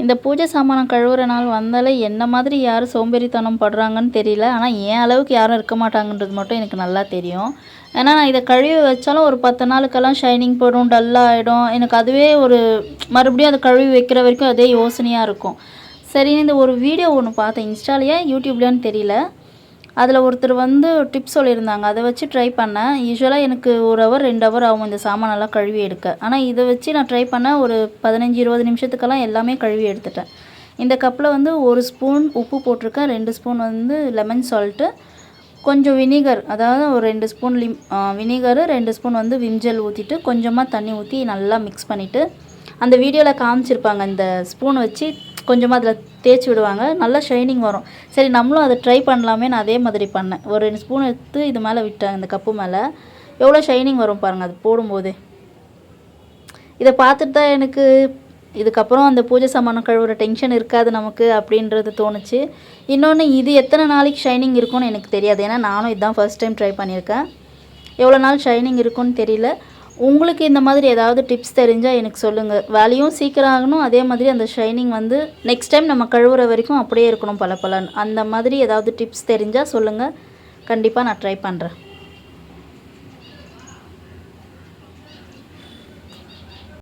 இந்த பூஜை சாமானம் கழுவுற நாள் வந்தாலே என்ன மாதிரி யாரும் சோம்பேறித்தனம் படுறாங்கன்னு தெரியல. ஆனால் என் அளவுக்கு யாரும் இருக்க மாட்டாங்கன்றது மட்டும் எனக்கு நல்லா தெரியும். ஏன்னா நான் இதை கழுவி வச்சாலும் ஒரு 10 நாளுக்கெல்லாம் ஷைனிங் போடும், டல்லாக ஆகிடும். எனக்கு அதுவே ஒரு மறுபடியும் அதை கழுவி வைக்கிற வரைக்கும் அதே யோசனையாக இருக்கும். சரி, இந்த ஒரு வீடியோ ஒன்று பார்த்தேன் இன்ஸ்டாலையா யூடியூப்லையான்னு தெரியல. அதில் ஒருத்தர் டிப்ஸ் சொல்லியிருந்தாங்க. அதை வச்சு ட்ரை பண்ணேன். யூஸ்வலாக எனக்கு 1 ஹவர் 2 ஹவர் ஆகும் இந்த சாமானெல்லாம் கழுவி எடுக்க. ஆனால் இதை வச்சு நான் ட்ரை பண்ணேன். ஒரு 15-20 நிமிஷத்துக்கெல்லாம் எல்லாமே கழுவி எடுத்துட்டேன். இந்த கப்பில் 1 ஸ்பூன் உப்பு போட்டிருக்கேன், 2 ஸ்பூன் லெமன் சால்ட்டு, கொஞ்சம் வினிகர், அதாவது ஒரு 2 spoon vinegar, 2 spoon Vim gel ஊற்றிட்டு கொஞ்சமாக தண்ணி ஊற்றி நல்லா மிக்ஸ் பண்ணிவிட்டு, அந்த வீடியோவில் காமிச்சிருப்பாங்க இந்த ஸ்பூனை வச்சு கொஞ்சமாக அதில் தேய்ச்சி விடுவாங்க, நல்லா ஷைனிங் வரும். சரி, நம்மளும் அதை ட்ரை பண்ணலாமே. நான் அதே மாதிரி பண்ணேன். ஒரு 2 ஸ்பூன் எடுத்து இது மேலே விட்டேன், இந்த கப்பு மேலே. எவ்வளோ ஷைனிங் வரும் பாருங்கள் அது போடும்போது. இதை பார்த்துட்டு தான் எனக்கு இதுக்கப்புறம் அந்த பூஜை சாமானம் கழுவுற டென்ஷன் இருக்காது நமக்கு அப்படின்றது தோணுச்சு. இன்னொன்று, இது எத்தனை நாளைக்கு ஷைனிங் இருக்கும்னு எனக்கு தெரியாது. ஏன்னா நானும் இதுதான் ஃபர்ஸ்ட் டைம் ட்ரை பண்ணியிருக்கேன். எவ்வளோ நாள் ஷைனிங் இருக்கும்னு தெரியல. உங்களுக்கு இந்த மாதிரி ஏதாவது டிப்ஸ் தெரிஞ்சால் எனக்கு சொல்லுங்கள். வேலையும் சீக்கிரம் ஆகணும், அதே மாதிரி அந்த ஷைனிங் நெக்ஸ்ட் டைம் நம்ம கழுவுற வரைக்கும் அப்படியே இருக்கணும் பளபளன்னு. அந்த மாதிரி ஏதாவது டிப்ஸ் தெரிஞ்சால் சொல்லுங்கள். கண்டிப்பாக நான் ட்ரை பண்ணுறேன்.